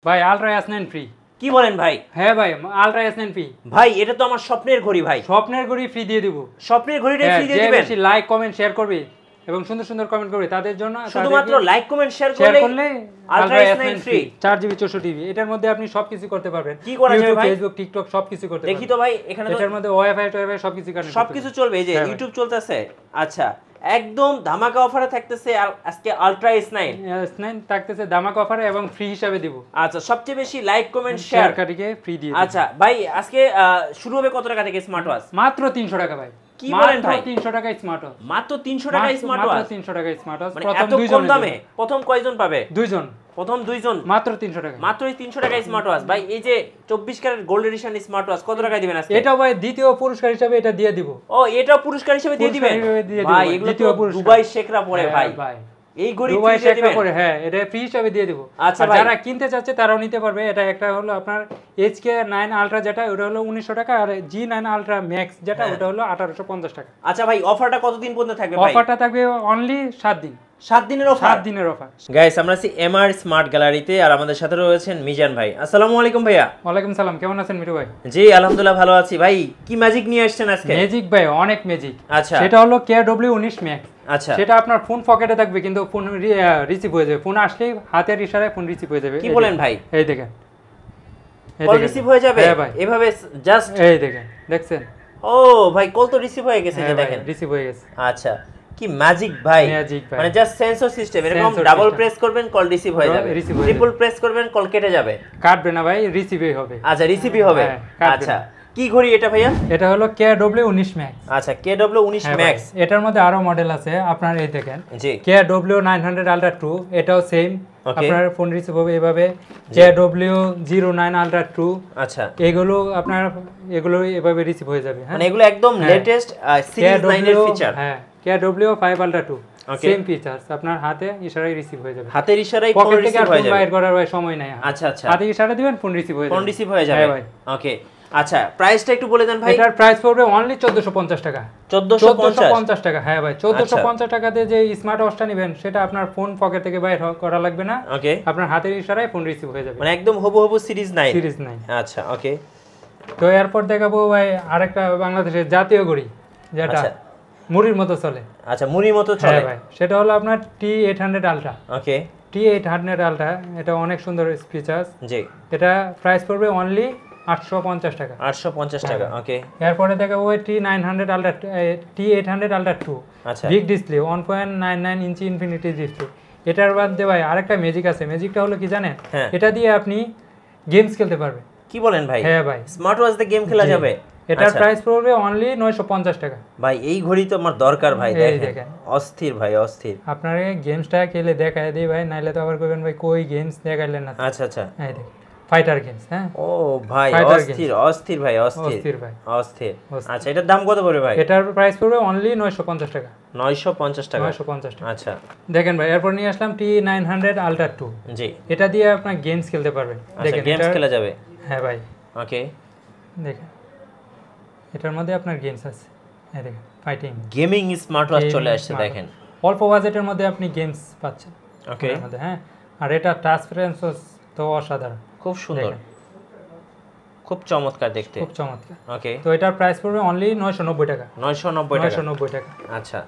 ভাই ultra S9 free. কি বলেন ভাই? হ্যাঁ ভাই আলট্রা S9 ফ্রি। ভাই এটা তো আমার স্বপ্নের ঘড়ি ভাই। স্বপ্নের ঘড়ি ফ্রি দিয়ে দিব। স্বপ্নের ঘড়িটা ফ্রি দিয়ে দিবেন? যে বেশি লাইক কমেন্ট শেয়ার করবে এবং সুন্দর সুন্দর কমেন্ট করবে তাদের জন্য শুধুমাত্র লাইক কমেন্ট শেয়ার করলে ultra S9 free 4GB 64GB। এটার মধ্যে আপনি সবকিছু করতে পারবেন। কি করা যাবে ভাই? ফেসবুক টিকটক সবকিছু করতে পারবেন। দেখি তো ভাই এখানে তো এটার মধ্যে ওয়াইফাই সবকিছু কানেক্ট সবকিছু চলবে। এই যে ইউটিউব চলতেছে। আচ্ছা একদম ধামাকা অফারে থাকতেছে আজকে আলট্রা S9 থাকতেছে ধামাকা অফারে এবং ফ্রি হিসাবে দিব। আচ্ছা সবচেয়ে বেশি লাইক কমেন্ট শেয়ার কাটিকে ফ্রি দিয়ে। আচ্ছা ভাই আজকে শুরু হবে কত টাকা থেকে স্মার্ট ওয়াচ? মাত্র 300 টাকা ভাই। কি বলেন ভাই? 300 টাকায় স্মার্ট ওয়াচ। মাত্র 300 টাকায় স্মার্ট ওয়াচ। মাত্র 300 টাকায় স্মার্ট ওয়াচ। প্রথম 2 জন দামে প্রথম কয়জন পাবে? 2 জন। প্রথম 2 জন মাত্র 300 টাকা। মাত্র 300 টাকায় স্মার্ট ওয়াচ। ভাই এই যে 24 carat gold edition smart watch কত টাকায় দিবেন আজকে? এটা ভাই দ্বিতীয় পুরস্কার হিসেবে এটা দিয়ে দিব। ও এটাও পুরস্কার হিসেবে দিয়ে দিবেন? ভাই এগুলো তো দুবাই শেখরা পড়ে ভাই। এই ঘড়ি দুবাই শেখরা পড়ে। হ্যাঁ এটা ফ্রি হিসেবে দিয়ে দিব। আচ্ছা আর যারা কিনতে চাচ্ছে তারাও নিতে পারবে। এটা একটা হলো আপনার HK9 আলট্রা যেটা ওটা হলো 1900 টাকা আর G9 আলট্রা ম্যাক্স যেটা ওটা হলো 1850 টাকা। আচ্ছা ভাই অফারটা কতদিন পর্যন্ত থাকবে ভাই? অফারটা থাকবে অনলি 7 দিন। 7 দিনের অফার? 7 দিনের অফার। গাইস আমরা আছি MR স্মার্ট গ্যালারিতে আর আমাদের সাথে রয়েছেন মিজান ভাই। আসসালামু আলাইকুম ভাইয়া। ওয়ালাইকুম সালাম। কেমন আছেন মিঠু ভাই? জি আলহামদুলিল্লাহ ভালো আছি। ভাই কি ম্যাজিক নিয়ে আসছেন আজকে? ম্যাজিক ভাই অনেক ম্যাজিক। আচ্ছা সেটা হলো KW19 ম্যাক্স। আচ্ছা সেটা আপনার ফোন পকেটে থাকবে কিন্তু ফোন রিসিভ হয়ে যাবে। ফোন আসলেই হাতের ইশারায় ফোন রিসিভ হয়ে যাবে। কি বলেন ভাই? এই দেখেন কল রিসিভ হয়ে যাবে? হ্যাঁ ভাই এভাবে জাস্ট এই দেখেন দেখছেন? ও ভাই কল তো রিসিভ হয়ে গেছে যে দেখেন রিসিভ হয়ে গেছে। আচ্ছা কি ম্যাজিক ভাই। মানে জাস্ট সেন্সর সিস্টেম এরকম ডাবল প্রেস করবেন কল রিসিভ হয়ে যাবে, ট্রিপল প্রেস করবেন কল কেটে যাবে। কাটবে না ভাই রিসিভই হবে। আচ্ছা রিসিভই হবে। আচ্ছা কি ঘড়ি এটা ভাইয়া? এটা হলো KW19 ম্যাক্স। আচ্ছা KW19 ম্যাক্স। এটার মধ্যে আরো মডেল আছে আপনার এই দেখেন জি KW900 আলট্রা 2 এটাও সেম আপনার ফোন রিসিভ হবে এভাবে। KW09 আলট্রা 2 আচ্ছা এগুলো আপনার এগুলো এভাবে রিসিভ হয়ে যাবে। মানে এগুলো একদম লেটেস্ট সিরিজ 9 এর ফিচার। হ্যাঁ KW5 আলট্রা 2 সেম ফিচারস আপনার হাতে ইশারায় রিসিভ হয়ে যাবে। হাতের ইশারায় ফোন রিসিভ হয়ে যাবে। বাইর করার সময় নাই। আচ্ছা আচ্ছা হাতে ইশারা দিবেন ফোন রিসিভ হয়ে যাবে। ফোন রিসিভ হয়ে যাবে। হ্যাঁ ভাই। ওকে আচ্ছা প্রাইসটা একটু বলে দেন ভাই। এটার প্রাইস পড়বে অনলি 1450 টাকা। 1450 টাকা। হ্যাঁ ভাই 1450 টাকাতে যে স্মার্ট ওয়াচটা নেবেন সেটা আপনার ফোন পকেট থেকে বাইর করা লাগবে না। ওকে আপনার হাতের ইশারায় ফোন রিসিভ হয়ে যাবে। মানে একদম হবু সিরিজ 9। সিরিজ 9। আচ্ছা ওকে তো এরপর দেখাবো ভাই আরেকটা বাংলাদেশের জাতীয় ঘড়ি যেটা মুড়ির মতো চলে। আচ্ছা মুড়ির মতো চলে। হ্যাঁ ভাই সেটা হলো আপনার T800 আলট্রা। ওকে T800 আলট্রা এটা অনেক সুন্দর ফিচারস। জি এটা প্রাইস পড়বে অনলি 850 টাকা। 850 টাকা। ওকে এরপরে দেখাবো T900 আলট্রা T800 আলট্রা 2 আচ্ছা বিগ ডিসপ্লে 1.99 ইঞ্চি ইনফিনিটি ডিসপ্লে। এটার বাদে ভাই আরেকটা ম্যাজিক আছে। ম্যাজিকটা হলো কি জানেন? এটা দিয়ে আপনি গেমস খেলতে পারবেন। কি বলেন ভাই? হ্যাঁ ভাই স্মার্ট ওয়াচ দিয়ে গেম খেলা যাবে। এটার প্রাইস পড়বে অনলি 950 টাকা। ভাই এই ঘড়ি তো আমার দরকার ভাই। দেখেন অস্থির ভাই অস্থির। আপনারে গেমসটা খেলে দেখায় দেই ভাই, নাইলে তো আবার কইবেন ভাই কই গেমস দেখাইলেন না। আচ্ছা আচ্ছা এই দেখেন ফাইটার গেমস। হ্যাঁ ও ভাই অস্থির অস্থির ভাই অস্থির ভাই অস্থির। আচ্ছা এটার দাম কত পড়বে ভাই? এটার প্রাইস পড়বে অনলি 950 টাকা। 950 টাকা। 950 টাকা। আচ্ছা দেখেন ভাই এরপর নিয়ে আসলাম T900 আলট্রা 2। জি এটা দিয়ে আপনি গেমস খেলতে পারবেন। দেখেন গেমস খেলা যাবে। হ্যাঁ ভাই ওকে দেখেন এটার মধ্যে আপনার গেমস আছে। এই দেখেন ফাইটিং গেমিং স্মার্ট ওয়াচ চলে আসছে দেখেন। অল্প বাজেটের মধ্যে আপনি গেমস পাচ্ছেন। ওকে হ্যাঁ আর এটা ট্রান্সপারেন্সি তো অসাধারণ, খুব সুন্দর, খুব চমৎকার দেখতে, খুব চমৎকার। ওকে তো এটার প্রাইস পড়বে অনলি 990 টাকা। 990 টাকা। আচ্ছা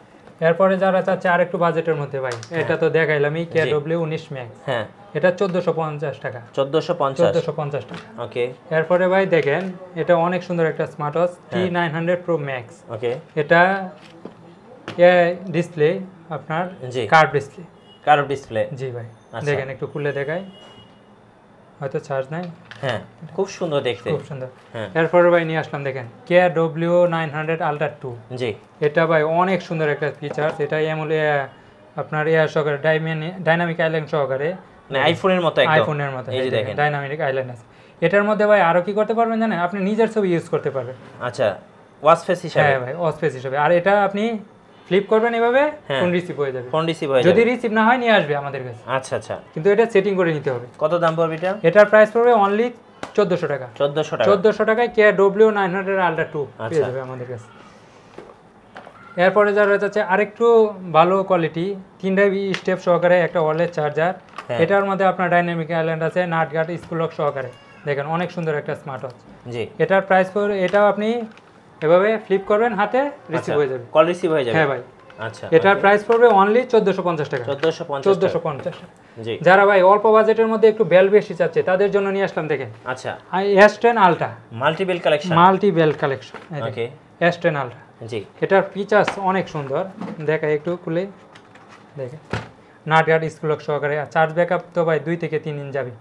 এরপরে যারা চাচ্ছে আরেকটু বাজেটের মধ্যে ভাই এটা তো দেখাইলামই KW19 ম্যাক্স। হ্যাঁ এটা 1450 টাকা। 1450 টাকা। ওকে এরপরে ভাই দেখেন এটা অনেক সুন্দর একটা smart watch T900 Pro Max। ওকে এটা ডিসপ্লে আপনার কার্ভ ডিসপ্লে। জি ভাই দেখেন একটু খুলে দেখাই, হয়তো চার্জ নাই। হ্যাঁ খুব সুন্দর দেখতে, খুব সুন্দর। এরপরে ভাই নিয়ে আসলাম দেখেন KW900 আলট্রা 2। জি এটা ভাই অনেক সুন্দর একটা ফিচার। এটা আপনার সহকারে ডাইনামিক আইল্যান্ড সহকারে আইফোনের মতো, একদম আইফোনের মতো এই যে দেখেন ডাইনামিক আইল্যান্ড আছে। এটার মধ্যে ভাই আরো কি করতে পারবেন জানেন? আপনি নিজের ছবি ইউজ করতে পারবেন। আচ্ছা ওয়াচ ফেস হিসেবে। হ্যাঁ ভাই ওয়াচ ফেস হিসেবে। আর এটা আপনি ফ্লিপ করবেন এভাবে ফোন রিসিভ হয়ে যাবে। ফোন রিসিভ হয়ে যাবে। যদি রিসিভ না হয় নিয়ে আসবে আমাদের কাছে। আচ্ছা আচ্ছা কিন্তু এটা সেটিং করে নিতে হবে। কত দাম পড়বে এটা? এটার প্রাইস পড়বে অনলি 1400 টাকা। 1400 টাকা। 1400 টাকায় KW900 আলট্রা 2 পেয়ে যাবে আমাদের কাছে। এরপরে যারা যাচ্ছে আরেকটু ভালো কোয়ালিটি 3টা স্টেপ সহকারে একটা ওয়্যারলেস চার্জার, এটার মধ্যে আপনার ডাইনামিক আইল্যান্ড আছে, নাট গার্ড, স্ক্রু লক সহকারে। দেখেন অনেক সুন্দর একটা স্মার্ট ওয়াচ। জি, এটার প্রাইস পড়বে, এটাও আপনি এভাবে ফ্লিপ করবেন, হাতে রিসিভ হয়ে যাবে, কল রিসিভ হয়ে যাবে। হ্যাঁ ভাই। আচ্ছা, এটার প্রাইস পড়বে অনলি 1450 টাকা। 1450। জি, যারা ভাই অল্প বাজেটের মধ্যে একটু বেল বেশি চাচ্ছে তাদের জন্য নিয়ে আসলাম। দেখেন আচ্ছা, S10 ultra multi belt collection, okay, S10 ultra. জি, এটার ফিচার্স অনেক সুন্দর, দেখাই একটু খুলে দেখেন। নাট গার্ড, স্ক্রু লক সহকারে। চার্জ ব্যাকআপ তো ভাই 2 থেকে 3 দিন যাবে।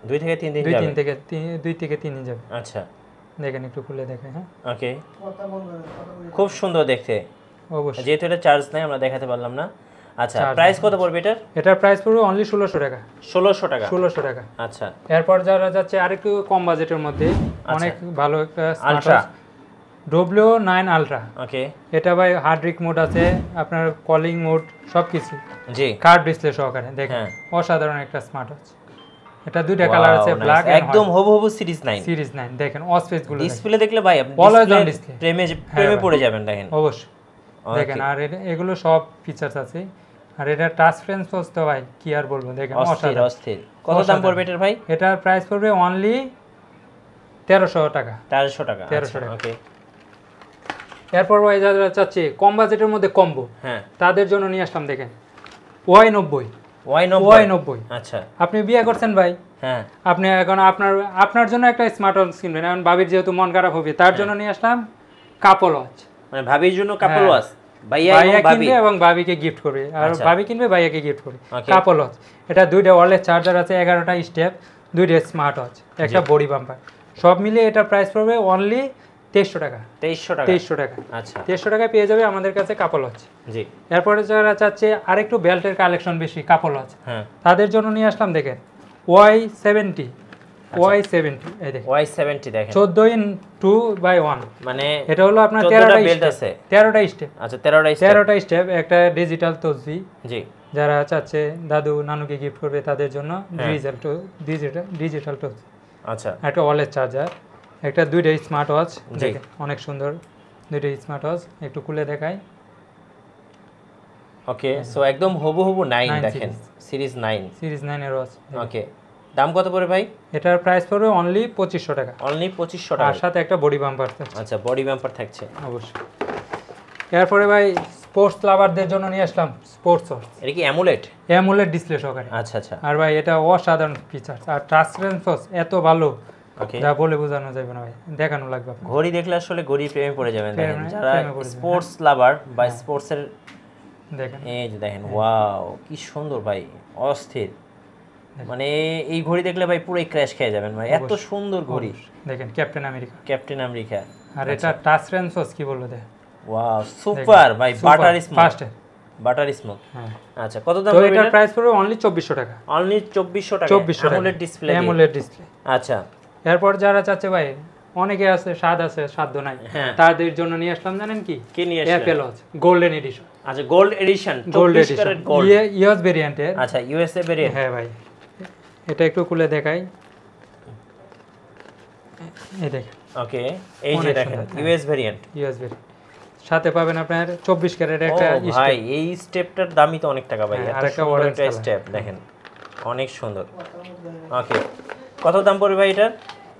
2 থেকে 3 দিন যাবে। 2 থেকে 3 দিন যাবে। আচ্ছা, দেখেন একটু খুলে দেখেন। হ্যাঁ, ওকে, খুব সুন্দর দেখতে। অবশ্যই, যেহেতু এটা চার্জ নাই আমরা দেখাতে পারলাম না। আচ্ছা, প্রাইস কত পড়বে এটার? এটার প্রাইস পড়বে অনলি 1600 টাকা। 1600 টাকা। 1600 টাকা। আচ্ছা, এরপর যারা যাচ্ছে আরেকটু কম বাজেটের মধ্যে অনেক ভালো একটা আলট্রা W9 আলট্রা। ওকে, এটা ভাই হার্ড রিক মোড আছে, আপনার কলিং মোড সবকিছু। জি, কার্ড ডিসপ্লে সহকারে। দেখেন অসাধারণ একটা স্মার্ট ওয়াচ। এটা দুইটা কালার আছে, ব্ল্যাক এন্ড একদম হুবহু সিরিজ 9। দেখেন অসপেস গুলো ডিসপ্লে দেখলে ভাই আপনি ডিসপ্লে প্রেমে পড়ে যাবেন। দেখেন অবশ্যই দেখেন। আর এগুলো সব ফিচারস আছে। আর এটা টাচ ফ্রেন্স তো ভাই কি আর বলবো, দেখেন অস্থির। কত দাম পড়বে এটার ভাই? এটার প্রাইস পড়বে অনলি 1300 টাকা। 1300 টাকা। 1300 টাকা। ওকে, এরপর ভাই যারা চাচ্ছে কম বাজেটের মধ্যে কম্বো, হ্যাঁ, তাদের জন্য নিয়ে আসলাম। দেখেন Y90। আচ্ছা, আপনি বিয়ে করছেন ভাই, হ্যাঁ, আপনি এখন আপনার জন্য একটা স্মার্ট ওয়াচ কিনবেন। এখন ভাবির যেহেতু মন খারাপ হবে তার জন্য নিয়ে আসলাম কাপল ওয়াচ। মানে ভাবির জন্য কাপল ওয়াচ, ভাইয়া কিনবে এবং ভাবিকে গিফট করবে, আর ভাবি কিনবে ভাইয়াকে গিফট করবে। কাপল ওয়াচ, এটা 2টা ওয়্যারলেস চার্জার আছে, 11টা স্টেপ, 2টা স্মার্ট ওয়াচ, একটা বডি বাম্পার, সব মিলিয়ে এটার প্রাইস পড়বে অনলি 2300 টাকা। 2300 টাকা। আচ্ছা, 2300 টাকায় পেয়ে যাবে আমাদের কাছে কাপল ওয়াচ। জি, এরপরে যারা চাচ্ছে আরেকটু বেল্টের কালেকশন বেশি কাপল ওয়াচ, হ্যাঁ, তাদের জন্য নিয়ে আসলাম। দেখেন Y70। এই দেখেন Y70 দেখেন 14x2/1, মানে এটা হলো আপনার 13টা বেল্ট আছে, 13টা স্টেপ। আচ্ছা, 13টা স্টেপ, একটা ডিজিটাল তসবি। জি, যারা চাচ্ছে দাদু নানুকে গিফট করবে তাদের জন্য ডিজিটাল তসবি। আচ্ছা, একটা ওয়্যারলেস চার্জার, একটা 2টা স্মার্ট ওয়াচ। দেখেন অনেক সুন্দর 2টা স্মার্ট ওয়াচ, একটু খুলে দেখাই। ওকে, সো একদম হুবহু 9 দেখেন, সিরিজ 9 এর ওয়াচ। ওকে, দাম কত পড়বে ভাই? এটার প্রাইস পড়বে অনলি 2500 টাকা। অনলি 2500 টাকা, আর সাথে একটা বডি বাম্পার থাকছে। আচ্ছা, বডি বাম্পার থাকছে অবশ্যই। এরপরে ভাই স্পোর্টস লাভারদের জন্য নিয়ে আসলাম স্পোর্টস ওয়াচ। এটা কি অ্যামোলেড ডিসপ্লে সহকারে। আচ্ছা আচ্ছা। আর ভাই এটা অসাধারণ ফিচার, আর টাচ সেন্সর এত ভালো, যা বলে বোঝানো যাবে না ভাই, দেখানো লাগবে। ঘড়ি দেখলে আসলে ঘড়ি প্রেমে পড়ে যাবেন। দেখেন যারা স্পোর্টস লাভার বা স্পোর্টসের, দেখেন এই যে দেখেন, ওয়াও কি সুন্দর ভাই, অস্থির। মানে এই ঘড়ি দেখলে ভাই পুরোই ক্র্যাশ খেয়ে যাবেন ভাই, এত সুন্দর ঘড়ি। দেখেন ক্যাপ্টেন আমেরিকা। আর এটা টাচ সেন্সর কি বলবো, দেখেন ওয়াও সুপার ভাই, বাটার স্মুথ। আচ্ছা, কত দাম পড়বে? এটার প্রাইস পড়বে অনলি 2400 টাকা। অনলি 2400 টাকা, অ্যামোলেড ডিসপ্লে। আচ্ছা, এরপর যারা চাচ্ছে ভাই, অনেকে আছে স্বাদ আছে সাধ্য নাই, তাদের জন্য নিয়ে আসলাম জানেন কি নিয়ে আসলাম? Apple watch golden edition. আচ্ছা, gold edition, 24 carat gold, US ভেরিয়েন্টের। আচ্ছা, ইউএসএ ভেরিয়েন্ট। হ্যাঁ ভাই, এটা একটু খুলে দেখাই। এই দেখেন, ওকে, এই যে দেখেন ইউএস ভেরিয়েন্ট। সাথে পাবেন আপনার 24 ক্যারেট একটা স্টেপ। ভাই এই স্টেপটার দামই তো অনেক টাকা ভাই, এত সুন্দর একটা স্টেপ দেখেন, অনেক সুন্দর। ওকে, কত দাম পড়বে ভাই এটার?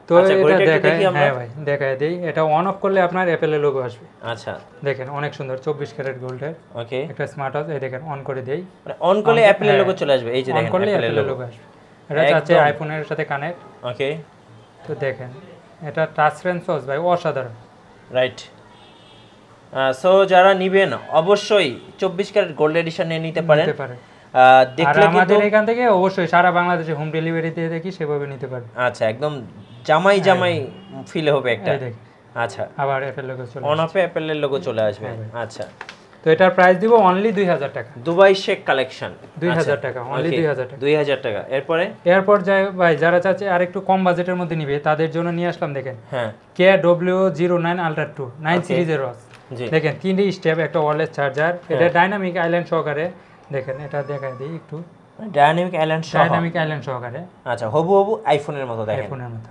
তো এটা দেখাই, হ্যাঁ ভাই দেখাই দেই। এটা অন অফ করলে আপনার অ্যাপেলের লোগো আসবে। আচ্ছা, দেখেন অনেক সুন্দর 24 ক্যারেট গোল্ডের। ওকে, একটা স্মার্ট ওয়াচ। এই দেখেন অন করে দেই, মানে অন করলে অ্যাপেলের লোগো চলে আসবে। এই যে দেখেন অ্যাপেলের লোগো আসবে। এটা আছে আইফোনের সাথে কানেক্ট। ওকে, তো দেখেন এটা টাচ সেন্সর ভাই অসাধারণ, রাইট। সো যারা নেবেন অবশ্যই 24 ক্যারেট গোল্ড এডিশন নিতে পারেন। দেখলে আমাদের এখান থেকে অবশ্যই সারা বাংলাদেশে হোম ডেলিভারি দিয়ে দেখি, সেভাবে নিতে পারেন। আচ্ছা, একদম জামাই ফিল হবে একটা। আচ্ছা, আবার অ্যাপেল লোগো চলে আসবে, অন অফে অ্যাপেলের লোগো চলে আসবে। আচ্ছা, তো এটার প্রাইস দিব অনলি 2000 টাকা। দুবাই শেখ কালেকশন 2000 টাকা, অনলি 2000 টাকা। 2000 টাকা। এরপর ভাই যারা চাচ্ছে আর একটু কম বাজেটের মধ্যে নিবে তাদের জন্য নিয়ে আসলাম। দেখেন হ্যাঁ, KW09 Ultra 2 9 সিরিজের ওয়াচ। দেখেন 3টি স্টেপ, একটা ওয়্যারলেস চার্জার, এটা ডাইনামিক আইল্যান্ড সহকারে। দেখেন এটা দেখাই দিই একটু, ডাইনামিক আইল্যান্ড সহকারে। আচ্ছা, হবু আইফোনের মতো, দেখেন আইফোনের মতো।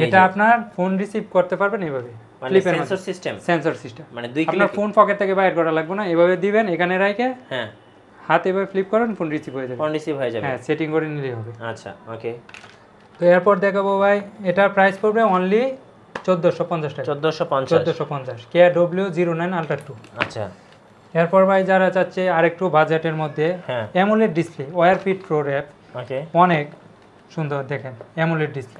এটা আপনার ফোন রিসিভ করতে পারবেন এইভাবে। মানে সেন্সর সিস্টেম মানে দুই ক্লিক, আপনার ফোন পকেট থেকে বাইর করা লাগবে না, এভাবে দিবেন এখানে রাখে, হ্যাঁ হাতে এভাবে ফ্লিপ করেন, ফোন রিসিভ হয়ে যাবে। হ্যাঁ, সেটিং করে নিলেই হবে। আচ্ছা, ওকে। তো এরপর দেখাবো ভাই, এটার প্রাইস পড়বে অনলি 1450 টাকা। 1450 KW09 Ultra 2। আচ্ছা, এরপর ভাই যারা চাচ্ছে আরেকটু বাজেটের মধ্যে, AMOLED display wear fit pro wrap, okay, অনেক সুন্দর দেখেন অ্যামোলেড ডিসপ্লে,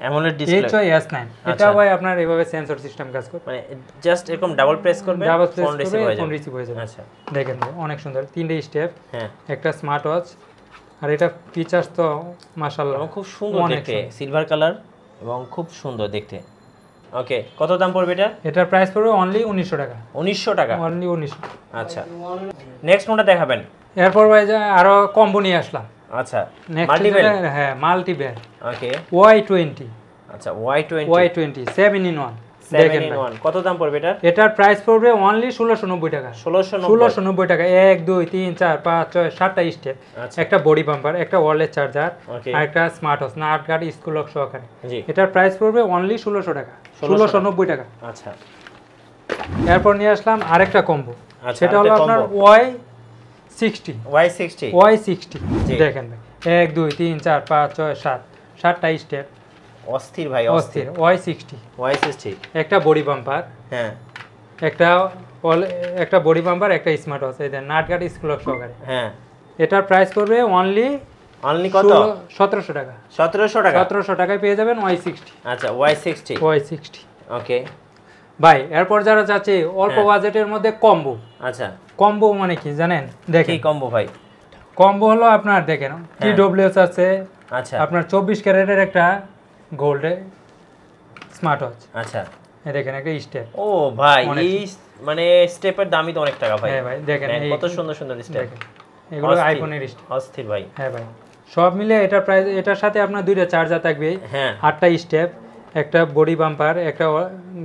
HYS9। এটা ভাই আপনার এইভাবে সেন্সর সিস্টেম কাজ করে, মানে জাস্ট এরকম ডাবল প্রেস করবে, ফোন রিসিভ হয়ে যাবে। আচ্ছা, দেখেন ভাই অনেক সুন্দর, 3টে স্টেপ, একটা স্মার্ট ওয়াচ, আর এটা ফিচারস তো মাশাআল্লাহ খুব সুন্দর দেখতে, সিলভার কালার এবং খুব সুন্দর দেখতে। ওকে, কত দাম পড়বে এটা? এটার প্রাইস পড়বে অনলি 1900 টাকা। 1900 টাকা, অনলি 1900। আচ্ছা, নেক্সট কোনটা দেখাবেন? এরপর ভাই আরো কম্বো নিয়ে আসলাম। আচ্ছা, মাল্টিভ্যাল, হ্যাঁ মাল্টিভ্যাল, ওকে, Y20। আচ্ছা, Y20 7 in 1। দেখেন কত দাম পড়বে এটা? এটার প্রাইস পড়বে অনলি 1690 টাকা। 1690 টাকা। 1 2 3 4 5 6 7টা স্টেপ, একটা বডি বাম্পার, একটা ওয়্যারলেস চার্জার, আর একটা smart watch, nut guard, school lock সহকারে। এটার প্রাইস পড়বে অনলি 1600 টাকা। 1690 টাকা। আচ্ছা, এরপর নিয়ে আসলাম আরেকটা কম্বো, সেটা হলো আপনার Y60। দেখেন ভাই 1 2 3 4 5 6 7 7টা স্টেপ, অস্থির ভাই, অস্থির। Y60 একটা বডি বাম্পার, হ্যাঁ একটা বডি বাম্পার, একটা স্মার্ট ওয়াচ, এই নাট গার্ড, স্কুল লক সহকারে। হ্যাঁ, এটার প্রাইস পড়বে অনলি কত? 1700 টাকা। 1700 টাকায় পেয়ে যাবেন Y60। আচ্ছা, Y60, ওকে ভাই। এরপর যারা চাচ্ছে অল্প বাজেটের মধ্যে কম্বো, আচ্ছা, কম্বো মানে কি জানেন? দেখেন কি কম্বো ভাই? কম্বো হলো আপনার দেখেন TWS আছে, আচ্ছা, আপনার 24 ক্যারেটের একটা গোল্ড স্মার্ট ওয়াচ, আচ্ছা, এই দেখেন একটা স্টেপ। ও ভাই, এই মানে স্টেপের দামই তো অনেক টাকা ভাই। হ্যাঁ ভাই, দেখেন কত সুন্দর সুন্দর স্টেপ, দেখেন এগুলো আইফোনের স্টেপ, অস্থির ভাই। হ্যাঁ ভাই, সব মিলে এটার প্রাইস, এটার সাথে আপনার 2টা চার্জার থাকবে, হ্যাঁ 8টা স্টেপ, একটা বডি বাম্পার, একটা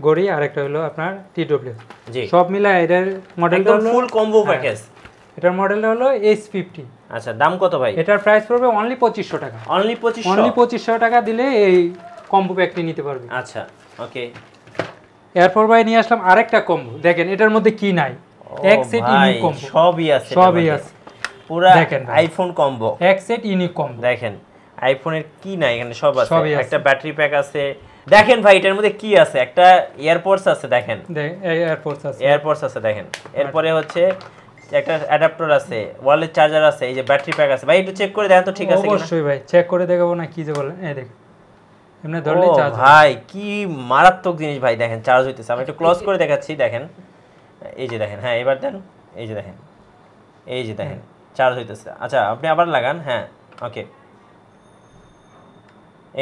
গড়ি, আর একটা হলো আপনার TWS। জি, সব মিলে এটার মডেলটা হলো ফুল কম্বো প্যাকেজ। এটার মডেলটা হলো S50। আচ্ছা, দাম কত ভাই? এটার প্রাইস পড়বে অনলি 2500 টাকা। অনলি 2500 টাকা দিলে এই কম্বো প্যাকটি নিতে পারবে। আচ্ছা, ওকে। এরপর ভাই নিয়ে আসলাম আরেকটা কম্বো, দেখেন এটার মধ্যে কি নাই, এক সেট ইউনিক কম্বো, সবই আছে পুরো আইফোন কম্বো, এক সেট ইউনিক কম্বো। দেখেন আইফোনের কি নাই এখানে, সব আছে। একটা ব্যাটারি প্যাক আছে, দেখেন ভাই এটার মধ্যে কি আছে, একটা এয়ারপডস আছে, দেখেন এয়ারপডস আছে দেখেন। এরপরে হচ্ছে একটা অ্যাডাপ্টার আছে, ওয়্যারলেস চার্জার আছে, এই যে ব্যাটারি প্যাক আছে। ভাই একটু চেক করে দেখেন তো ঠিক আছে কিনা। অবশ্যই ভাই, চেক করে দেখাবো না, কি যে বলেন, এই দেখেন এমনি ধরলে চার্জ। ভাই কি মারাত্মক জিনিস ভাই, দেখেন চার্জ হইতেছে। আমি একটু ক্লোজ করে দেখাচ্ছি, দেখেন এই যে দেখেন, হ্যাঁ এবার দেন, এই যে দেখেন, এই যে দেখেন চার্জ হইতেছে। আচ্ছা, আপনি আবার লাগান, হ্যাঁ ওকে,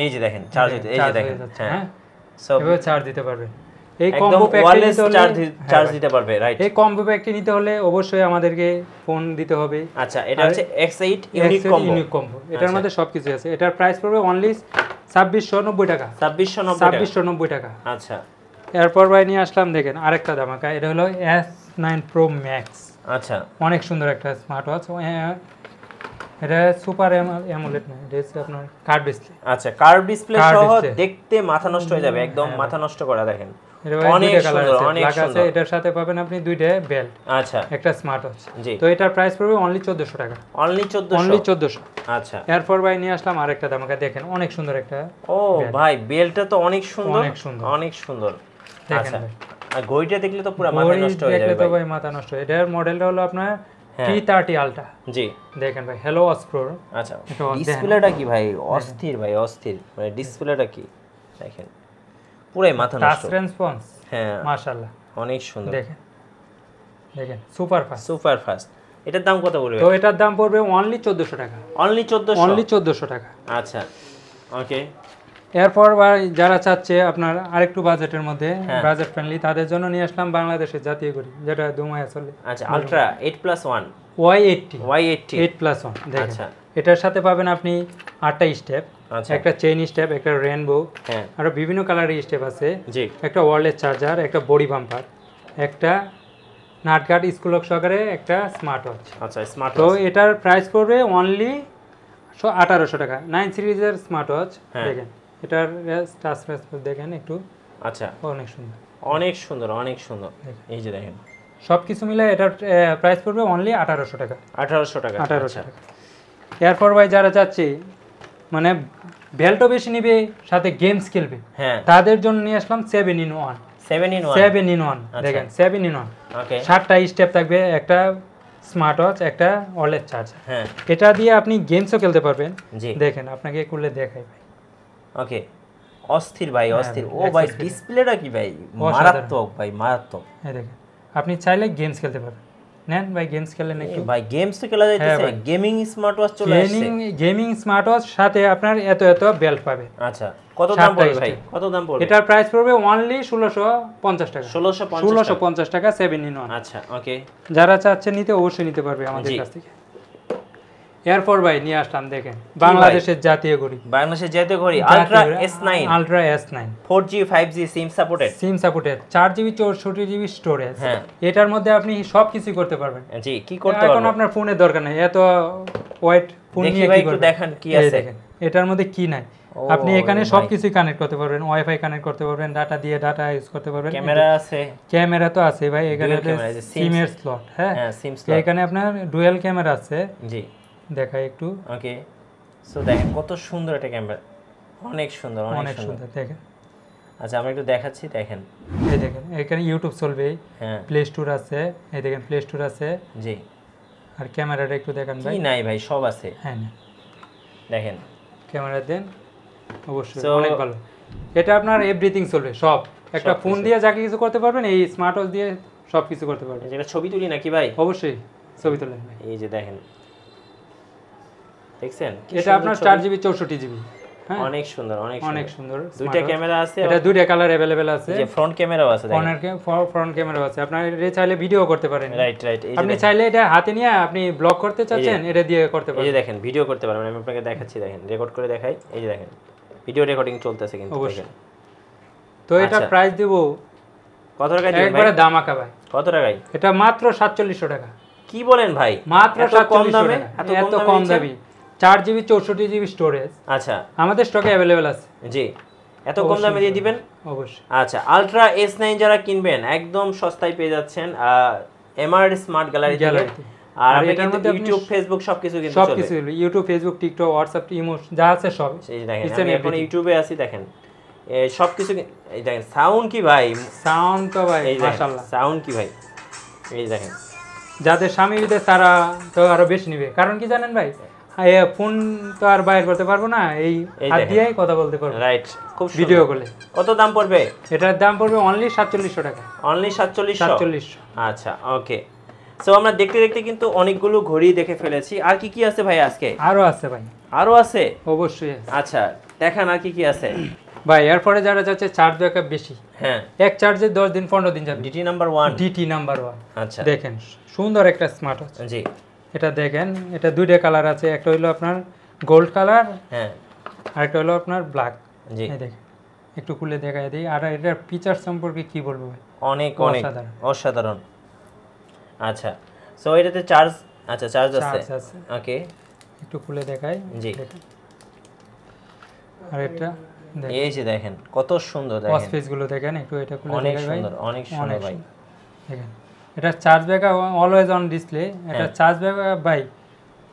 এই যে দেখেন চার্জ হইতেছে, এই যে দেখেন, হ্যাঁ সব এভাবে চার্জ দিতে পারবেন। এই কম্বো প্যাকটি নিতে হলে চার্জ দিতে পারবে, রাইট। এই কম্বো প্যাকটি নিতে হলে অবশ্যই আমাদেরকে ফোন দিতে হবে। আচ্ছা, এটা হচ্ছে X8 ইউনিক কম্বো। এটার মধ্যে সবকিছু আছে। এটার প্রাইস পড়বে অনলি 2690 টাকা। 2690 টাকা। আচ্ছা, এরপর ভাই নিয়ে আসলাম, দেখেন আরেকটা ধামাকা, এটা হলো S9 Pro Max। আচ্ছা, অনেক সুন্দর একটা স্মার্ট ওয়াচ। এটা সুপার অ্যামোলেড না, এটা হচ্ছে আপনার কার্ভ ডিসপ্লে। আচ্ছা, কার্ভ ডিসপ্লে সহ দেখতে মাথা নষ্ট হয়ে যাবে, একদম মাথা নষ্ট করা। দেখেন অনেক সুন্দর, অনেক সুন্দর। এটার সাথে পাবেন আপনি 2টা বেল্ট, আচ্ছা, একটা স্মার্ট ওয়াচ। তো এটার প্রাইস পড়বে অনলি 1400 টাকা। অনলি 1400। আচ্ছা, এরপর ভাই নিয়ে আসলাম আরেকটা ধামাকা, দেখেন অনেক সুন্দর একটা। ও ভাই, বেল্টটা তো অনেক সুন্দর, অনেক সুন্দর। আচ্ছা, আর ঘড়িটা দেখলে তো পুরো মাথা নষ্ট হয়ে যাবে ভাই, মাথা নষ্ট। এটার মডেলটা হলো আপনার T30 Ultra। জি, দেখেন ভাই, হ্যালো ওয়াচ প্রো। আচ্ছা, ডিসপ্লেটা কি ভাই, অস্থির ভাই, অস্থির। মানে ডিসপ্লেটা কি দেখেন, পুরাই মাথা নষ্ট। টাচ রেসপন্স, হ্যাঁ মাশাআল্লাহ, অনেক সুন্দর। দেখেন দেখেন সুপার ফাস্ট। এটার দাম কত পড়বে? তো এটার দাম পড়বে অনলি 1400 টাকা। অনলি 1400 টাকা। আচ্ছা, ওকে। এরপর যারা চাচ্ছে আপনার আরেকটু বাজেটের মধ্যে, বাজেট ফ্রেন্ডলি, তাদের জন্য নিয়ে আসলাম বাংলাদেশের জাতীয় ঘড়ি, যেটা দুমায় চলে। আচ্ছা, আলট্রা 8+1 Y80 8+1। দেখেন, আচ্ছা, এটার সাথে পাবেন আপনি 8টা স্টেপ, একটা চেইন স্টেপ, একটা রেইনবো, আর বিভিন্ন কালারের স্টেপ আছে, একটা ওয়্যারলেস চার্জার, একটা বডি বাম্পার, একটা নাট গার্ড, স্কুল লক সহকারে, একটা স্মার্ট ওয়াচ। আচ্ছা, স্মার্ট তো এটার প্রাইস পড়বে অনলি 1800 টাকা। 9 সিরিজের স্মার্ট ওয়াচ। দেখেন এটার টাচ রেসপন্স দেখেন একটু, আচ্ছা, অনেক সুন্দর। অনেক সুন্দর, অনেক সুন্দর। এই যে দেখেন সবকিছু মিলে এটার প্রাইস পড়বে অনলি 1800 টাকা। 1800 টাকা। 1800 টাকা। এরপর ভাই যারা চাচ্ছে মানে বেল্টও বেশি নিবে সাথে গেমস খেলবে, হ্যাঁ, তাদের জন্য নিয়ে আসলাম 7 in 1। 7 in 1, 7 in 1 দেখেন 7 in 1। ওকে, 7টা স্টেপ থাকবে, একটা স্মার্ট ওয়াচ, একটা ওয়্যারলেস চার্জার। হ্যাঁ, এটা দিয়ে আপনি গেমসও খেলতে পারবেন। জি দেখেন আপনাকে খুলে দেখাই ভাই। ওকে, অস্থির ভাই, অস্থির। ও ভাই ডিসপ্লেটা কি ভাই, মারাত্মক ভাই, মারাত্মক। এই দেখেন আপনি চাইলে গেমস খেলতে পারবেন। নেন ভাই গেমস খেলেন একটু। ভাই গেমস তো খেলা যাইতেছে, গেমিং স্মার্ট ওয়াচ চলে আসছে। গেমিং স্মার্ট ওয়াচ সাথে আপনার এত বেল্ট পাবে। আচ্ছা, কত দাম পড়বে ভাই? কত দাম পড়বে? এটার প্রাইস পড়বে অনলি 1650 টাকা। 1650 টাকা 7 in 1। আচ্ছা, ওকে, যারা চাচ্ছে নিতে অবশ্যই নিতে পারবে আমাদের কাছ থেকে। এরপর ভাই নিয়ে আসলাম দেখেন বাংলাদেশের জাতীয় ঘড়ি। বাংলাদেশের জাতীয় ঘড়ি ultra S9। Ultra S9 4G 5G SIM supported. 4GB 64GB storage. হ্যাঁ, এটার মধ্যে আপনি সবকিছু করতে পারবেন। জি, কি করতে পারবেন? এখন আপনার ফোনের দরকার নেই, এত ওয়েট ফোন নিয়ে কি করবেন? দেখেন কি আছে দেখেন এটার মধ্যে কি নাই। আপনি এখানে সবকিছু কানেক্ট করতে পারবেন, ওয়াইফাই কানেক্ট করতে পারবেন, ডাটা দিয়ে ডাটা ইউজ করতে পারবেন। ক্যামেরা আছে, ক্যামেরা তো আছে ভাই। এখানে সিমের স্লট, হ্যাঁ সিম স্লট। এখানে আপনার ডুয়াল ক্যামেরা আছে। জি, দেখাই একটু। ওকে, সো দেখেন কত সুন্দর একটা ক্যামেরা, অনেক সুন্দর, অনেক সুন্দর দেখেন। আচ্ছা আমরা একটু দেখাচ্ছি, দেখেন এই দেখেন এখানে ইউটিউব চলবে, হ্যাঁ, প্লে স্টোর আছে, এই দেখেন প্লে স্টোর আছে। জি, আর ক্যামেরাটা একটু দেখেন ভাই। কি নাই ভাই, সব আছে। হ্যাঁ দেখেন ক্যামেরা দেন, অবশ্যই অনেক ভালো। এটা আপনার এভরিথিং চলবে, সব একটা ফোন দিয়ে যা কিছু করতে পারবেন, এই স্মার্ট ওয়াচ দিয়ে সব কিছু করতে পারবেন। যেটা ছবি তুলি নাকি ভাই? অবশ্যই ছবি তোলেন ভাই। এই যে দেখেন, দেখছেন এটা আপনার 4GB 64GB। হ্যাঁ অনেক সুন্দর, অনেক সুন্দর। দুইটা ক্যামেরা আছে, এটা দুইটা কালার अवेलेबल আছে। যে ফ্রন্ট ক্যামেরাও আছে, দেখেন ফ্রন্ট ক্যামেরাও আছে। আপনি এটা চাইলে ভিডিও করতে পারেন। রাইট, আপনি চাইলে এটা হাতে নিয়ে আপনি ব্লগ করতে চাচ্ছেন, এটা দিয়ে করতে পারেন। এই যে দেখেন ভিডিও করতে পারবেন। আমি আপনাকে দেখাচ্ছি, দেখেন রেকর্ড করে দেখাই। এই যে দেখেন ভিডিও রেকর্ডিং চলতেছে কিন্তু দেখেন। তো এটা প্রাইস দেব কত টাকা দিবেন ভাই? একবারে দামাকা ভাই। কত টাকায়? এটা মাত্র 4700 টাকা। কি বলেন ভাই, মাত্র 4700 টাকা। এত কম দামি, 4GB 64GB স্টোরেজ। আচ্ছা, আমাদের স্টকে अवेलेबल আছে। জি, এত কম দামে দিয়ে দিবেন? অবশ্যই। আচ্ছা, আলট্রা S9 যারা কিনবেন একদম সস্তায় পেয়ে যাচ্ছেন এমআর স্মার্ট গ্যালারি থেকে। আর এটার মধ্যে ইউটিউব ফেসবুক সবকিছু কিন্তু চলে। সবকিছু YouTube Facebook TikTok WhatsApp imo যা আছে সব। এই দেখেন আমি এখন ইউটিউবে আছি, দেখেন এই সবকিছু। এই দেখেন সাউন্ড কি ভাই, সাউন্ড তো ভাই মাশাআল্লাহ। সাউন্ড কি ভাই, এই দেখেন। যাদের স্বামী বিদেশ তারা তো আরো বেশি নেবে, কারণ কি জানেন ভাই, ফোন তো আর বাইর করতে পারবো না, এই হাত দিয়েই কথা বলতে পারবো। রাইট, খুব ভিডিও কলে। কত দাম পড়বে? এটার দাম পড়বে অনলি 4700 টাকা। অনলি 4700? আচ্ছা, ওকে। সো আমরা দেখতে দেখতে কিন্তু অনেকগুলো ঘড়ি দেখে ফেলেছি। আর কি কি আছে ভাই আজকে? আরো আছে ভাই। আরো আছে? অবশ্যই আছে। আচ্ছা দেখান আর কি কি আছে ভাই। এরপরে যারা চাচ্ছে চার্জ ব্যাকআপ বেশি, হ্যাঁ, এক চার্জে 10 দিন 15 দিন যাবে। DT number 1। DT number 1। আচ্ছা দেখেন সুন্দর একটা স্মার্ট ওয়াচ। জি, এটা দেখেন, এটা দুইটা কালার আছে। একটা হলো আপনার গোল্ড কালার, হ্যাঁ, আর একটা হলো আপনার ব্ল্যাক। জি, এই দেখেন একটু খুলে দেখাই দিই। আর এটার ফিচারস সম্পর্কে কি বলবো ভাই, অনেক অসাধারণ। আচ্ছা, সো এটাতে চার্জ, আচ্ছা চার্জ আছে, ওকে, একটু খুলে দেখাই। জি, আর এটা এই যে দেখেন কত সুন্দর, দেখেন ওয়াচ পেজ গুলো দেখেন একটু, এটা খুলে অনেক সুন্দর, অনেক সুন্দর ভাই। দেখেন এটা charge backup always on display. এটা চার্জ ব্যাকআপ ভাই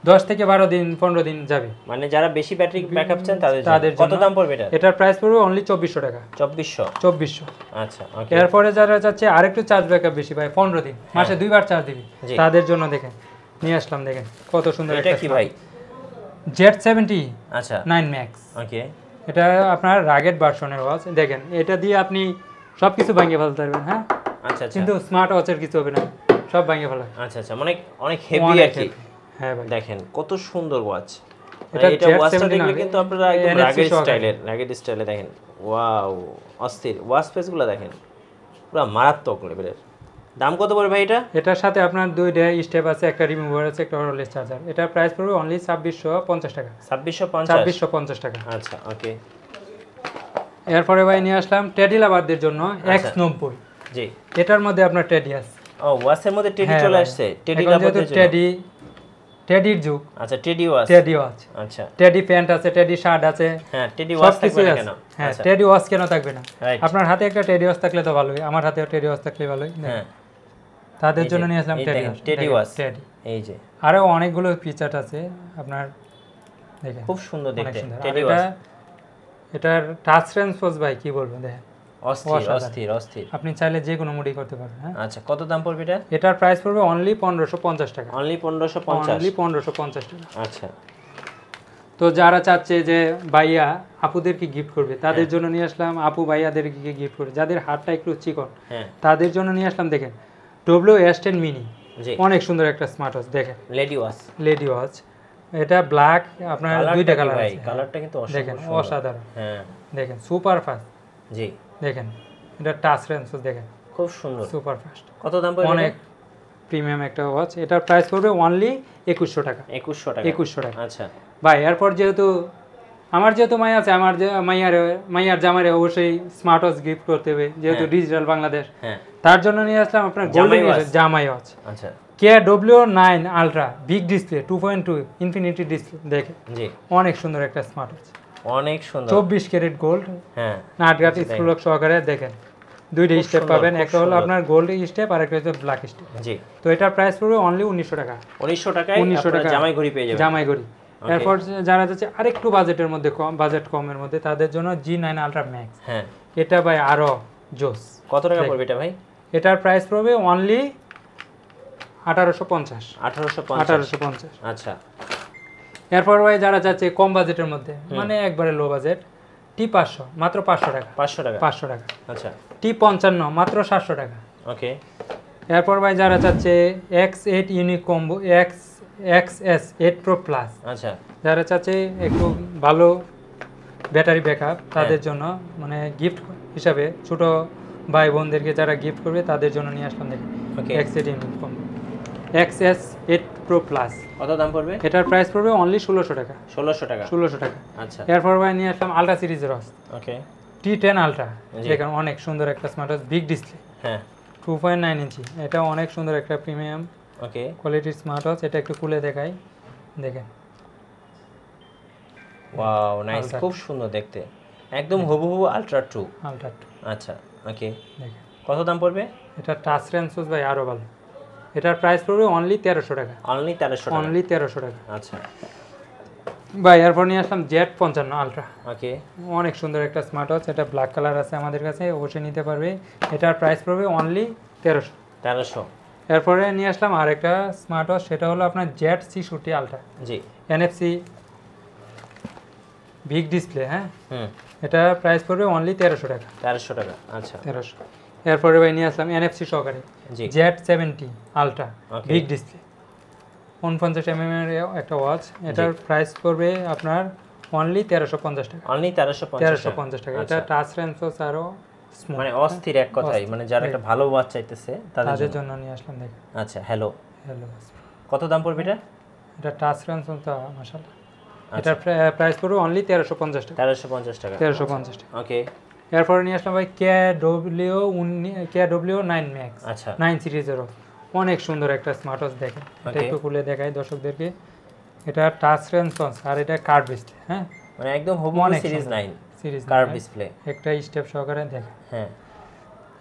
10 থেকে 12 দিন 15 দিন যাবে। মানে যারা বেশি ব্যাটারি ব্যাকআপ চান তাদের কত দাম পড়বে এটা? এটার প্রাইস পড়বে অনলি 2400 টাকা। 2400? আচ্ছা, ওকে। এরপরে যারা চাচ্ছে আরেকটু চার্জ ব্যাকআপ বেশি ভাই, 15 দিন, মাসে 2 বার চার্জ দিবি, তাদের জন্য দেখেন নিয়ে আসলাম। দেখেন কত সুন্দর। এটা কি ভাই? Z70 আচ্ছা 9 ম্যাক্স। ওকে, এটা আপনার রাগেড ভার্সনের ওয়াচ। দেখেন এটা দিয়ে আপনি সবকিছু ভাঙিয়ে ফেলতে পারবেন। হ্যাঁ, আচ্ছা, কিন্তু স্মার্ট ওয়াচের কিছু হবে না, সব ভাঙিয়ে ফেলা। আচ্ছা, মানে অনেক হেভি আর কি। হ্যাঁ ভাই, দেখেন কত সুন্দর ওয়াচ। এটা ওয়াচটা দেখলে কিন্তু আপনারা একদম রাগেড স্টাইলে দেখেন। ওয়াও, অস্থির। ওয়াচ পেজগুলো দেখেন পুরো মারাত্মক লেভেলের। দাম কত পড়বে ভাই এটা? এটার সাথে আপনার দুইটা স্টেপ আছে, একটা রিমুভার আছে, একটা ওয়্যারলেস চার্জার। এটার প্রাইস পড়বে অনলি 2650 টাকা। 2650 টাকা। আচ্ছা, ওকে। এরপরে ভাই নিয়ে আসলাম টেডি লাভারদের জন্য X90। জি, এটার মধ্যে আপনার টেডি আছে। ও, ওয়াচের মধ্যে টেডি চলে আসছে। টেডি লাভারদের জন্য টেডি টেডির যুগ। আচ্ছা টেডিও আছে। টেডিও আছে। আচ্ছা টেডি প্যান্ট আছে, টেডি শার্ট আছে। হ্যাঁ টেডি ওয়াচ থাকবে না কেন? হ্যাঁ টেডি ওয়াচ কেন থাকবে না? আপনার হাতে একটা টেডি ওয়াচ থাকলে তো ভালোই, আমার হাতেও টেডি ওয়াচ থাকলে ভালোই। হ্যাঁ তাদের জন্য নিয়ে আসলাম টেডি ওয়াচ। এই যে আরো অনেকগুলো ফিচার আছে আপনার, দেখেন খুব সুন্দর দেখতে টেডি ওয়াচ। এটার টাচ রেসপন্স ভাই কি বলবো, দেখেন অস্থির। আপনি চাইলে যে কোনো মুডি করতে পারবেন। হ্যাঁ আচ্ছা কত দাম পড়বে এটা? এটার প্রাইস পড়বে অনলি 1550 টাকা। অনলি 1550 টাকা। আচ্ছা তো যারা চাচ্ছে যে ভাইয়া আপুদেরকে গিফট করবে তাদের জন্য নিয়ে আসলাম, আপু ভাইয়াদেরকে গিফট করবে, যাদের হাতটা একটু চিকন তাদের জন্য নিয়ে আসলাম। দেখেন WS10 মিনি, অনেক সুন্দর একটা স্মার্ট ওয়াচ। দেখেন লেডি ওয়াচ, এটা ব্ল্যাক, আপনার দুইটা কালার আছে, কালারটা কিন্তু দেখেন অসাধারণ। হ্যাঁ দেখেন সুপার ফাস্ট। জি দেখেন এটা টাচ সেন্সর, দেখেন খুব সুন্দর সুপার ফাস্ট। কত দাম পড়বে? অনেক প্রিমিয়াম একটা ওয়াচ, এটার প্রাইস পড়বে অনলি 2100 টাকা। 2100 টাকা। আচ্ছা ভাই এরপর যেহেতু আমার মাইয়া আছে, আমার মাইয়ার জামারে অবশ্যই স্মার্ট ওয়াচ গিফট করতে হবে, যেহেতু ডিজিটাল বাংলাদেশ, তার জন্য নিয়ে আসলাম আপনার গোল্ডেন জামাই ওয়াচ। আচ্ছা KW9 ultra big display 2.2 infinity display, দেখেন জি অনেক সুন্দর একটা স্মার্ট ওয়াচ, অনেক সুন্দর 24 ক্যারেট গোল্ড। হ্যাঁ নাটগাট স্ক্রুলক সহকারে। দেখেন দুইটা স্টেপ পাবেন, একটা হলো আপনার গোল্ড স্টেপ আর একটা হচ্ছে ব্ল্যাক স্টেপ। জি তো এটার প্রাইস পড়বে অনলি 1900 টাকা। 1900 টাকায় আপনারা জামাই ঘড়ি পেয়ে যাবেন। জামাই ঘড়ি। এরপর যারা যাচ্ছে আরেকটু বাজেটের মধ্যে, বাজেট কমের মধ্যে, তাদের জন্য G9 আলট্রা ম্যাক্স। হ্যাঁ এটা ভাই আরো জোস। কত টাকা পড়বে এটা ভাই? এটার প্রাইস পড়বে অনলি 1850। আচ্ছা এরপর ভাই যারা যাচ্ছে কম বাজেটের মধ্যে, মানে একবারে লো বাজেট, T500 মাত্র 500 টাকা। 500 টাকা। আচ্ছা T55 মাত্র 700 টাকা। ওকে এরপর ভাই যারা চাচ্ছে X8 unique combo, XS8 Pro Plus, আচ্ছা যারা চাচ্ছে একটু ভালো ব্যাটারি ব্যাকআপ, তাদের জন্য মানে গিফট হিসাবে ছোট ভাই বোনদেরকে যারা গিফট করবে তাদের জন্য নিয়ে আসলাম। দেখেন X8 unique combo XS8 Pro Plus। কত দাম পড়বে? এটার প্রাইস পড়বে অনলি 1600 টাকা। 1600 টাকা। আচ্ছা এরপর ভাই নিয়ে আসলাম আলট্রা সিরিজের ওয়াচ। ওকে T10 আলট্রা, দেখেন অনেক সুন্দর একটা স্মার্ট ওয়াচ, বিগ ডিসপ্লে। হ্যাঁ 2.9 ইঞ্চি, এটা অনেক সুন্দর একটা প্রিমিয়াম ওকে কোয়ালিটির স্মার্ট ওয়াচ। এটা একটু খুলে দেখাই, দেখেন ওয়াও নাইস, খুব সুন্দর দেখতে, একদম হুবহু আলট্রা 2। আচ্ছা ওকে দেখেন কত দাম পড়বে? এটা টাচ সেন্সর ভাই আরো ভালো, এটার প্রাইস পড়বে অনলি 1300 টাকা। অনলি 1300 টাকা। আচ্ছা ভাই এরপর নিয়ে আসলাম Z55 আলট্রা। ওকে অনেক সুন্দর একটা স্মার্ট ওয়াচ, এটা ব্ল্যাক কালার আছে আমাদের কাছে, অবশ্যই নিতে পারবে। এটার প্রাইস পড়বে অনলি 1300। এরপরে নিয়ে আসলাম আরেকটা স্মার্ট ওয়াচ, সেটা হলো আপনার Z60 আলট্রা। জি NFC বিগ ডিসপ্লে। হ্যাঁ এটা প্রাইস পড়বে অনলি 1300 টাকা। 1300 টাকা। আচ্ছা 1300। এরপরে ভাই নিয়ে আসলাম NFC সহকারে Z70 ultra big display 49 mm এর একটা ওয়াচ, এটার প্রাইস পড়বে আপনার অনলি 1350 টাকা। অনলি 1350 টাকা। এটা টাচ সেন্সর আরো মানে অস্থির এক কথাই, মানে যারা একটা ভালো ওয়াচ চাইতেছে তাদের জন্য নিয়ে আসলাম। দেখেন আচ্ছা হ্যালো কত দাম পড়বে এটা? এটা টাচ সেন্সর তো মাশাআল্লাহ, এটার প্রাইস পড়বে অনলি 1350 টাকা। 1350 টাকা। 1350 টাকা। ওকে এরপর নিয়ে আসলাম ভাই KW9 Max। আচ্ছা 9 সিরিজের অনেক সুন্দর একটা স্মার্ট ওয়াচ, দেখেন এটা একটু খুলে দেখাই দর্শকদেরকে। এটা টাচ সেন্সর আর এটা কার্ভ ডিসপ্লে। হ্যাঁ মানে একদম হুবহু সিরিজ 9 কার্ভ ডিসপ্লে, একটা স্টেপ সহকারে। দেখেন হ্যাঁ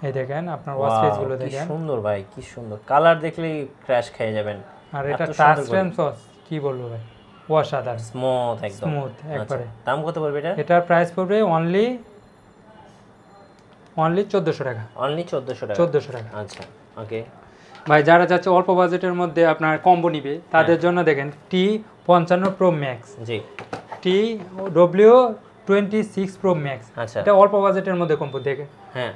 এই দেখেন আপনার ওয়াচ পেজ গুলো দেখেন, কি সুন্দর ভাই, কি সুন্দর কালার, দেখলেই ক্র্যাশ খেয়ে যাবেন। আর এটা টাচ সেন্সর কি বলবো ভাই, অসাধারণ স্মুথ, একদম স্মুথ একবারে। দাম কত পড়বে এটা? এটার প্রাইস পড়বে অনলি 1400 টাকা। অনলি 1400 টাকা। 1400 টাকা। আচ্ছা ওকে ভাই যারা যাচ্ছে অল্প বাজেটের মধ্যে আপনার কম্বো নিবে, তাদের জন্য দেখেন T55 Pro Max। জি TW26 Pro Max। আচ্ছা এটা অল্প বাজেটের মধ্যে কম্বো, দেখেন হ্যাঁ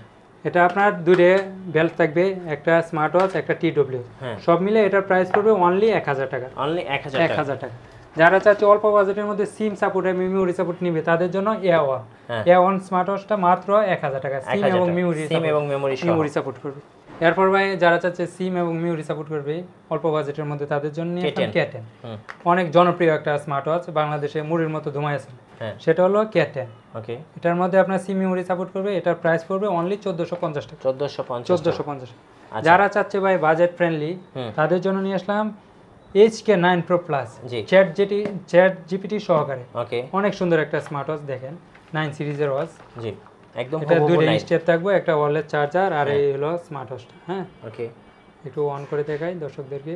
এটা আপনার দুইটা বেল্ট থাকবে, একটা স্মার্ট ওয়াচ, একটা TW, সব মিলে এটার প্রাইস পড়বে অনলি 1000 টাকা। অনলি 1000 টাকা। যারা চাচ্ছে অল্প বাজেটের মধ্যে সিম সাপোর্ট আর মেমোরি সাপোর্ট নিবে, তাদের জন্য A1 স্মার্ট ওয়াচটা মাত্র 1000 টাকা, সিম এবং মেমোরি সাপোর্ট করবে। এরপর ভাই যারা চাচ্ছে সিম এবং মেমোরি সাপোর্ট করবে অল্প বাজেটের মধ্যে, তাদের জন্য K10 অনেক জনপ্রিয় একটা স্মার্ট ওয়াচ, বাংলাদেশে মুড়ির মতো ধুমায় আছে, সেটা হলো K10। ওকে এটার মধ্যে আপনার সিম মেমোরি সাপোর্ট করবে, এটার প্রাইস পড়বে অনলি 1450 টাকা। 1450। যারা চাচ্ছে ভাই বাজেট ফ্রেন্ডলি, তাদের জন্য নিয়ে আসলাম HK9 Pro Plus chat GPT সহকারে। ওকে, অনেক সুন্দর একটা স্মার্ট ওয়াচ দেখেন, 9 সিরিজের ওয়াচ। জি, একদম এটা দুটো স্টেপ থাকবে, একটা ওয়্যারলেস চার্জার আর এই হলো স্মার্ট ওয়াচটা। হ্যাঁ, ওকে, একটু অন করে দেখাই দর্শকদেরকে।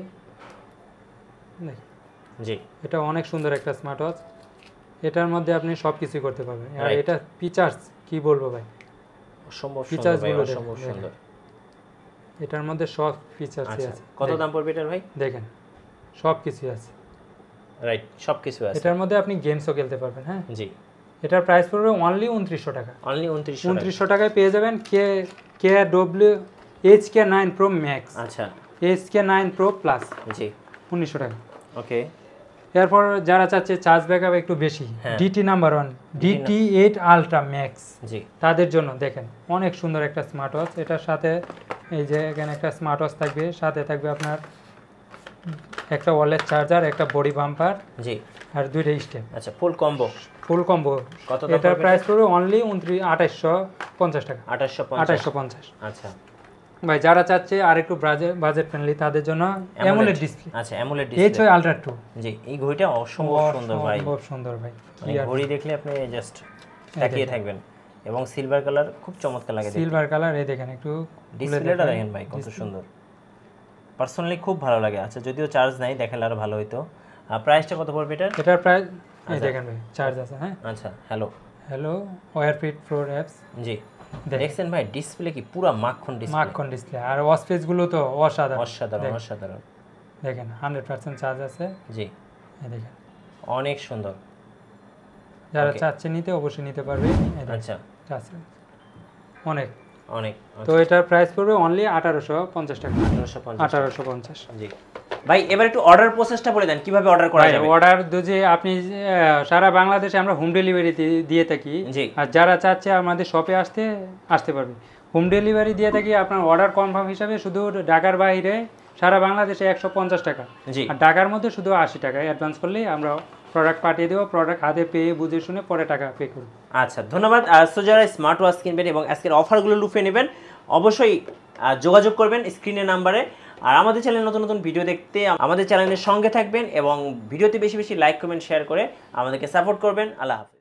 জি, এটা অনেক সুন্দর একটা স্মার্ট ওয়াচ। এটার মধ্যে আপনি সব কিছু করতে পারবেন। আর এটা ফিচার্স কি বলবো ভাই, অসম্ভব ফিচার্স সুন্দর, গুলো অসম্ভব সুন্দর। এটার মধ্যে সব ফিচার্স আছে। কত দাম পড়বে এটার ভাই? দেখেন সব কিছু আছে, রাইট, সব কিছু আছে। এটার মধ্যে আপনি গেমসও খেলতে পারবেন। হ্যাঁ জি, এটার প্রাইস পড়বে অনলি 2900 টাকা। অনলি 2900 টাকায় পেয়ে যাবেন HK9 Pro Max। আচ্ছা, HK9 Pro Plus। জি, 1900 টাকা। ওকে। এরপর যারা চাচ্ছে চার্জ ব্যাকআপ একটু বেশি, DT number 1 DT8 Ultra Max, জি, তাদের জন্য দেখেন অনেক সুন্দর একটা স্মার্ট ওয়াচ। এটার সাথে এই যে এখানে একটা স্মার্ট ওয়াচ থাকবে, সাথে থাকবে আপনার একটা ওয়্যারলেস চার্জার, একটা বডি বাম্পার, জি, আর দুইটা স্টেপ। আচ্ছা, ফুল কম্বো। কত দাম? এটার প্রাইস পড়বে অনলি 2850 টাকা। 2850। আচ্ছা ভাই, যারা চাচ্ছে আর একটু বাজেট ফ্রেন্ডলি তাদের জন্য অ্যামোলেড ডিসপ্লে। আচ্ছা, অ্যামোলেড ডিসপ্লে HY Ultra 2। জি, এই ঘড়িটা অসম্ভব সুন্দর ভাই, খুব সুন্দর ভাই। ঘড়ি দেখলে আপনি জাস্ট তাকিয়ে থাকবেন, এবং সিলভার কালার খুব চমৎকার লাগে। সিলভার কালার, এই দেখেন একটু ডিসপ্লেটা দেখেন ভাই কত সুন্দর, পার্সোনালি খুব ভালো লাগে। আচ্ছা, যদিও চার্জ নাই, দেখালে আরো ভালো হতো। প্রাইসটা কত পড়বে এটার? এটার প্রাইস এই দেখেন ভাই, চার্জ আছে। হ্যাঁ, আচ্ছা, হ্যালো ওয়্যারফিট প্রো অ্যাপস। জি, দেখছেন ভাই ডিসপ্লে কি পুরো মাখন ডিসপ্লে, আর ওয়াচপেস গুলো তো অসাধারণ। দেখেন 100% চার্জ আছে। জি, এই দেখেন অনেক সুন্দর। যারা চাচ্ছে নিতে অবশ্যই নিতে পারবে। আচ্ছা, আছে অনেক। তো এটার প্রাইস পড়বে অনলি 1850 টাকা। 1850। জি ভাই, এবার একটু অর্ডার প্রসেসটা বলে দেন, কিভাবে অর্ডার করা যাবে? অর্ডার যে আপনি সারা বাংলাদেশে আমরা হোম ডেলিভারি দিয়ে থাকি। আর যারা চাচ্ছে আমাদের শপে আসতে পারবে। হোম ডেলিভারি দিয়ে থাকি। আপনার অর্ডার কনফার্ম হিসাবে শুধু ঢাকার বাইরে সারা বাংলাদেশে 150 টাকা, আর ঢাকার মধ্যে শুধু 80 টাকা অ্যাডভান্স করলেই আমরা প্রোডাক্ট পাঠিয়ে দেবো। প্রোডাক্ট হাতে পেয়ে বুঝে শুনে পরে টাকা পে করব। আচ্ছা, ধন্যবাদ। সো যারা স্মার্ট ওয়াচ কিনবেন এবং আজকের অফারগুলো লুফে নেবেন, অবশ্যই যোগাযোগ করবেন স্ক্রিনের নাম্বারে। আর আমাদের চ্যানেলে নতুন নতুন ভিডিও দেখতে আমাদের চ্যানেলের সঙ্গে থাকবেন, এবং ভিডিওতে বেশি বেশি লাইক কমেন্ট শেয়ার করে আমাদেরকে সাপোর্ট করবেন। আল্লাহ হাফেজ।